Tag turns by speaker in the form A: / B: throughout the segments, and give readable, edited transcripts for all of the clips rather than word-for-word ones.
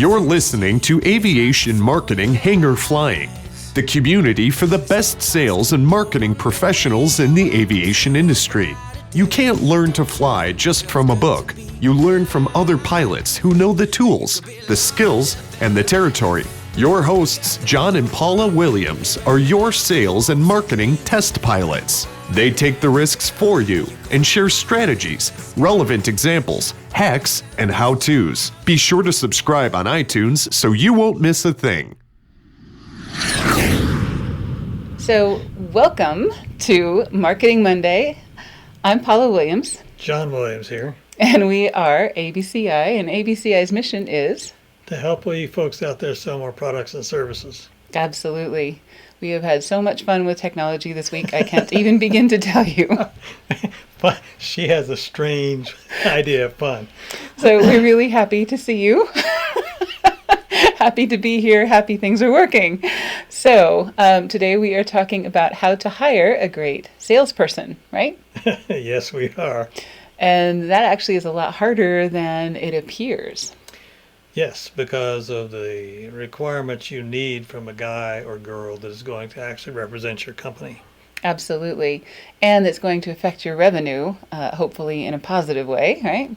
A: You're listening to Aviation Marketing Hangar Flying, the community for the best sales and marketing professionals in the aviation industry. You can't learn to fly just from a book. You learn from other pilots who know the tools, the skills, and the territory. Your hosts, John and Paula Williams, are your sales and marketing test pilots. They take the risks for you and share strategies, relevant examples, hacks, and how-tos. Be sure to subscribe on iTunes so you won't miss a thing.
B: So, welcome to Marketing Monday. I'm Paula Williams.
C: John Williams here.
B: And we are ABCI, and ABCI's mission is
C: to help you folks out there sell more products and services.
B: Absolutely. We have had so much fun with technology this week, I can't even begin to tell you.
C: But she has a strange idea of fun.
B: So we're really happy to see you. Happy to be here. Happy things are working. So today we are talking about how to hire a great salesperson, right?
C: Yes, we are.
B: And that actually is a lot harder than it appears.
C: Yes, because of the requirements you need from a guy or girl that is going to actually represent your company.
B: Absolutely. And it's going to affect your revenue, hopefully in a positive way, right?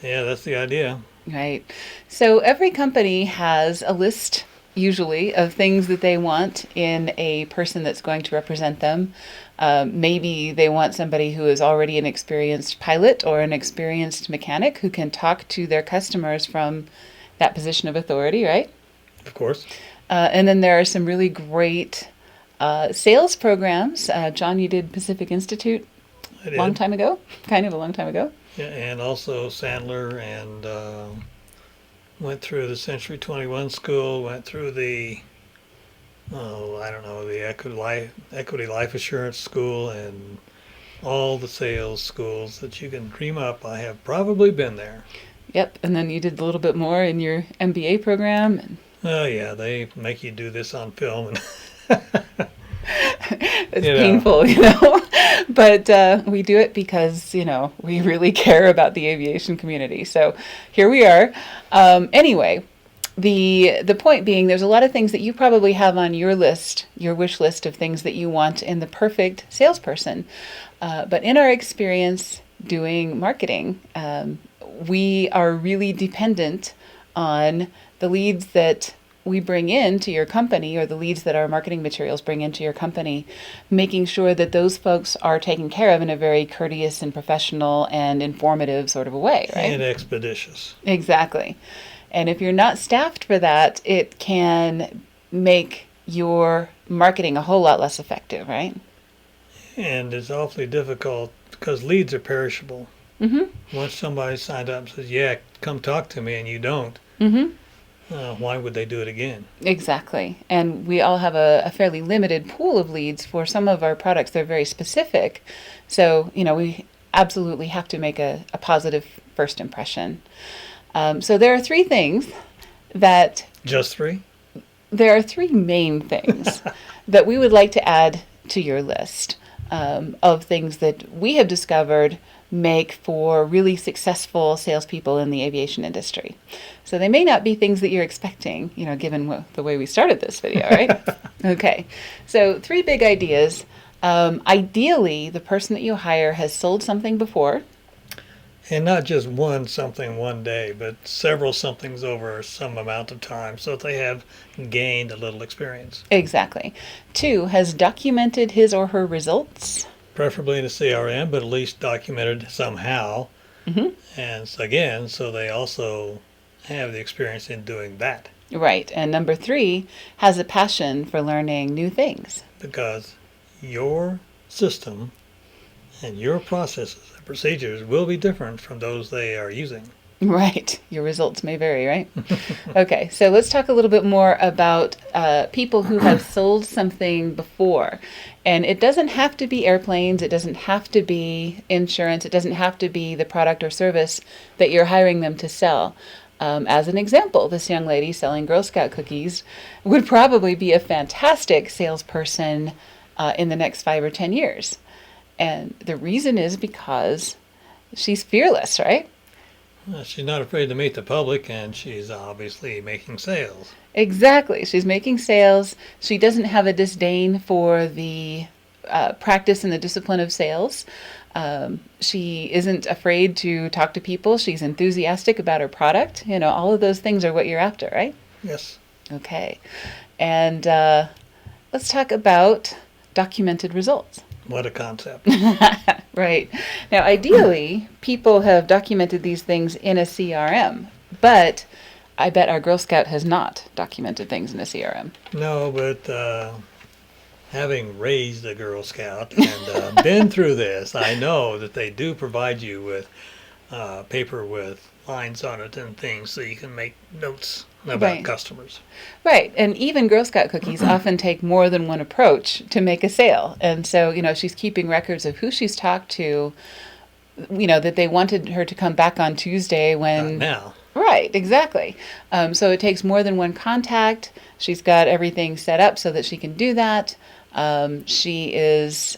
C: Yeah, that's the idea.
B: Right. So every company has a list, usually, of things that they want in a person that's going to represent them. Maybe they want somebody who is already an experienced pilot or an experienced mechanic who can talk to their customers from that position of authority, right?
C: Of course.
B: And then there are some really great sales programs. John, you did Pacific Institute
C: I did.
B: a long time ago.
C: Yeah, and also Sandler, and went through the Century 21 school, went through the Equity Life Assurance School, and all the sales schools that you can dream up. I have probably been there.
B: Yep, and then you did a little bit more in your MBA program.
C: Oh yeah, they make you do this on film, and
B: it's painful, but we do it because, we really care about the aviation community. So here we are. Anyway, the point being, there's a lot of things that you probably have on your list, your wish list of things that you want in the perfect salesperson. But in our experience doing marketing, we are really dependent on the leads that we bring into your company, or the leads that our marketing materials bring into your company, making sure that those folks are taken care of in a very courteous and professional and informative sort of a way, right?
C: And expeditious.
B: Exactly. And if you're not staffed for that, it can make your marketing a whole lot less effective, right?
C: And it's awfully difficult because leads are perishable. Mm-hmm. Once somebody signed up and says, yeah, come talk to me, and you don't, why would they do it again?
B: Exactly. And we all have a fairly limited pool of leads for some of our products. They're very specific. So, we absolutely have to make a positive first impression. So there are three things that...
C: Just three?
B: There are three main things that we would like to add to your list of things that we have discovered make for really successful salespeople in the aviation industry. So they may not be things that you're expecting, given the way we started this video, right? Okay. So 3 big ideas. Ideally, the person that you hire has sold something before.
C: And not just one something one day, but several somethings over some amount of time, so that they have gained a little experience.
B: Exactly. 2, has documented his or her results.
C: Preferably in a CRM, but at least documented somehow. Mm-hmm. And so they also have the experience in doing that.
B: Right. And number 3, has a passion for learning new things.
C: Because your system and your processes and procedures will be different from those they are using.
B: Right. Your results may vary, right? Okay. So let's talk a little bit more about people who have sold something before. And it doesn't have to be airplanes. It doesn't have to be insurance. It doesn't have to be the product or service that you're hiring them to sell. As an example, this young lady selling Girl Scout cookies would probably be a fantastic salesperson in the next 5 or 10 years. And the reason is because she's fearless, right?
C: She's not afraid to meet the public, and she's obviously making sales.
B: Exactly. She's making sales. She doesn't have a disdain for the practice and the discipline of sales. She isn't afraid to talk to people. She's enthusiastic about her product. You know, all of those things are what you're after, right?
C: Yes.
B: Okay. And let's talk about documented results.
C: What a concept.
B: Right. Now, ideally, people have documented these things in a CRM, but I bet our Girl Scout has not documented things in a CRM.
C: No, but having raised a Girl Scout and been through this, I know that they do provide you with paper with lines on it and things so you can make notes about
B: Right.
C: customers.
B: Right. And even Girl Scout cookies often take more than one approach to make a sale. And so, you know, she's keeping records of who she's talked to, you know, that they wanted her to come back on Tuesday when.
C: Now,
B: Right, exactly. So it takes more than one contact. She's got everything set up so that she can do that. She has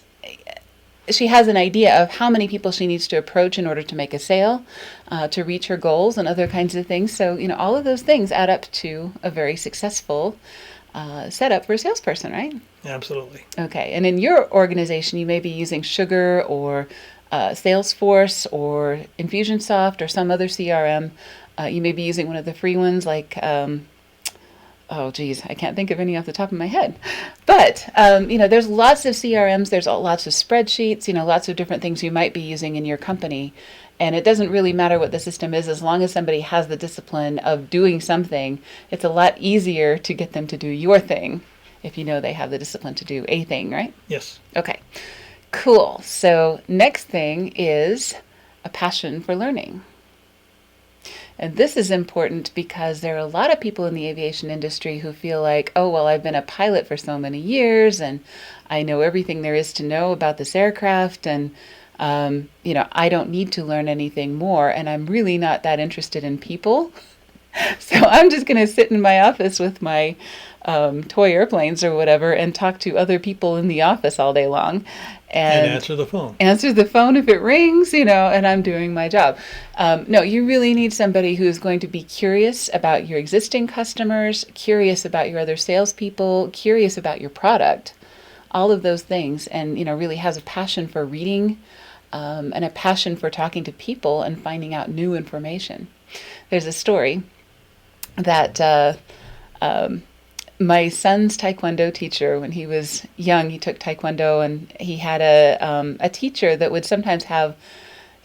B: an idea of how many people she needs to approach in order to make a sale, to reach her goals and other kinds of things. So, you know, all of those things add up to a very successful setup for a salesperson, right?
C: absolutely.
B: Okay, and in your organization, you may be using Sugar or Salesforce or Infusionsoft or some other CRM. You may be using one of the free ones like, oh geez, I can't think of any off the top of my head. But, you know, there's lots of CRMs, there's lots of spreadsheets, you know, lots of different things you might be using in your company. And it doesn't really matter what the system is, as long as somebody has the discipline of doing something, it's a lot easier to get them to do your thing if you know they have the discipline to do a thing, right?
C: Yes.
B: Okay, cool. So next thing is a passion for learning. And this is important because there are a lot of people in the aviation industry who feel like, oh, well, I've been a pilot for so many years and I know everything there is to know about this aircraft and, you know, I don't need to learn anything more and I'm really not that interested in people. So I'm just going to sit in my office with my toy airplanes or whatever and talk to other people in the office all day long.
C: And answer the phone.
B: Answer the phone if it rings, you know, and I'm doing my job. No, you really need somebody who's going to be curious about your existing customers, curious about your other salespeople, curious about your product, all of those things, and, you know, really has a passion for reading and a passion for talking to people and finding out new information. There's a story that my son's Taekwondo teacher, when he was young, he took Taekwondo, and he had a teacher that would sometimes have,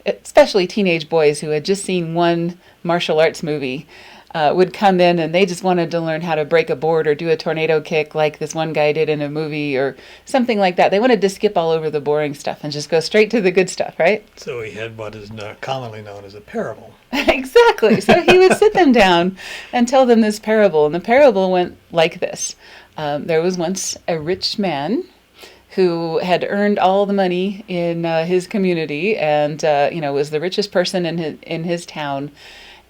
B: especially teenage boys who had just seen one martial arts movie, would come in and they just wanted to learn how to break a board or do a tornado kick like this one guy did in a movie or something like that. They wanted to skip all over the boring stuff and just go straight to the good stuff, right?
C: So he had what is commonly known as a parable.
B: Exactly. So he would sit them down and tell them this parable. And the parable went like this. There was once a rich man who had earned all the money in his community and, you know, was the richest person in his town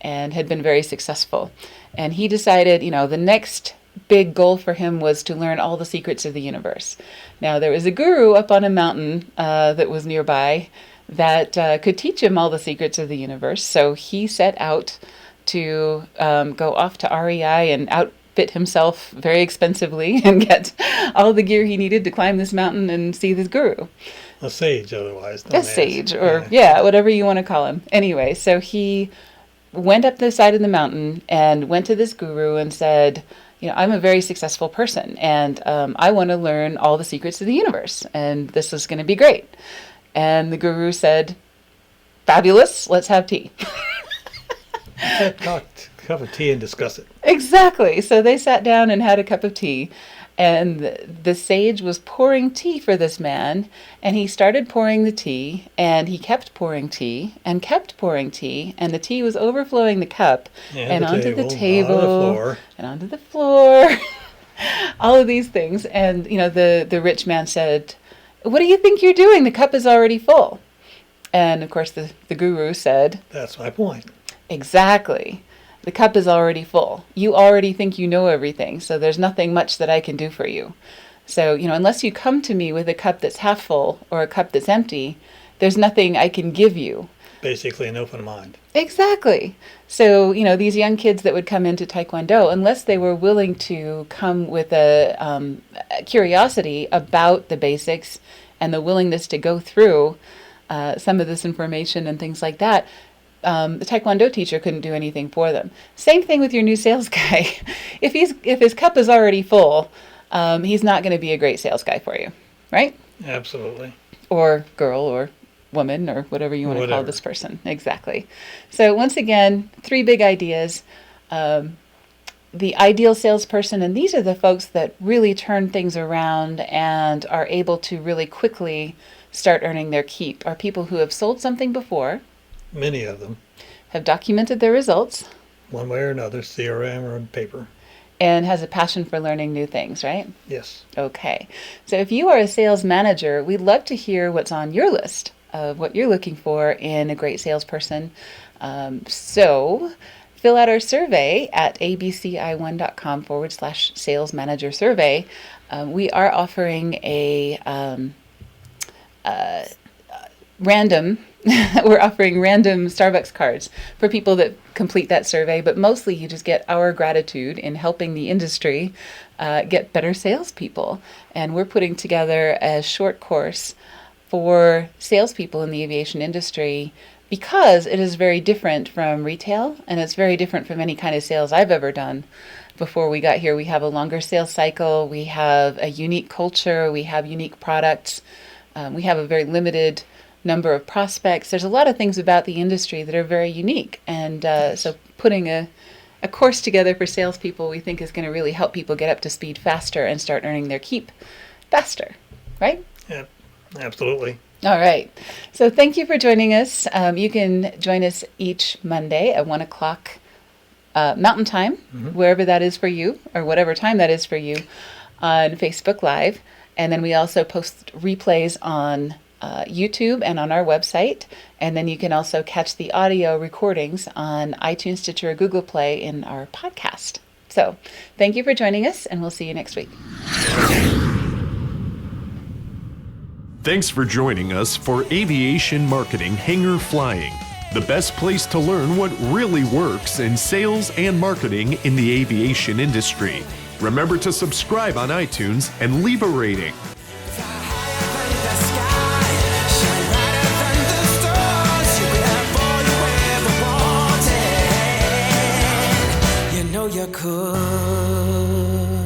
B: and had been very successful. And he decided, you know, the next big goal for him was to learn all the secrets of the universe. Now, there was a guru up on a mountain that was nearby that could teach him all the secrets of the universe. So he set out to go off to REI and outfit himself very expensively and get all the gear he needed to climb this mountain and see this guru.
C: A sage, otherwise.
B: A sage, or whatever you want to call him. Anyway, so he went up the side of the mountain and went to this guru and said, you know, I'm a very successful person and I want to learn all the secrets of the universe and this is going to be great. And the guru said, fabulous, let's have tea.
C: Let's have a cup of tea and discuss it.
B: Exactly. So they sat down and had a cup of tea. And the sage was pouring tea for this man. And he started pouring the tea. And he kept pouring tea and kept pouring tea. And the tea was overflowing the cup. And onto the table. And onto the floor. All of these things. And, you know, the rich man said, what do you think you're doing? The cup is already full. And, of course, the guru said,
C: that's my point.
B: Exactly. The cup is already full. You already think you know everything, so there's nothing much that I can do for you. So, you know, unless you come to me with a cup that's half full or a cup that's empty, there's nothing I can give you.
C: basically an open mind.
B: Exactly. So, these young kids that would come into Taekwondo, unless they were willing to come with a curiosity about the basics and the willingness to go through some of this information and things like that, the Taekwondo teacher couldn't do anything for them. Same thing with your new sales guy. If his cup is already full, he's not going to be a great sales guy for you, right?
C: Absolutely.
B: Or girl, or woman, or whatever you want to call
C: Whatever.
B: this person. Exactly. So once again, 3 big ideas. The ideal salesperson, and these are the folks that really turn things around and are able to really quickly start earning their keep, are people who have sold something before,
C: Many of them,
B: have documented their results,
C: one way or another, CRM or on paper.
B: and has a passion for learning new things, right?
C: Yes.
B: Okay. So if you are a sales manager, we'd love to hear what's on your list of what you're looking for in a great salesperson. So fill out our survey at abci1.com/sales manager survey. We are offering a random we're offering random Starbucks cards for people that complete that survey, but mostly you just get our gratitude in helping the industry get better salespeople. And we're putting together a short course for salespeople in the aviation industry because it is very different from retail, and it's very different from any kind of sales I've ever done. Before we got here, we have a longer sales cycle, we have a unique culture, we have unique products, we have a very limited number of prospects. There's a lot of things about the industry that are very unique. And so putting a course together for salespeople, we think is going to really help people get up to speed faster and start earning their keep faster, right?
C: Yep. Absolutely.
B: All right. So thank you for joining us. You can join us each Monday at 1 o'clock Mountain Time, wherever that is for you, or whatever time that is for you, on Facebook Live. And then we also post replays on YouTube and on our website. And then you can also catch the audio recordings on iTunes, Stitcher, or Google Play in our podcast. So thank you for joining us, and we'll see you next week.
A: Thanks for joining us for Aviation Marketing Hangar Flying, the best place to learn what really works in sales and marketing in the aviation industry. Remember to subscribe on iTunes and leave a rating.
D: You could.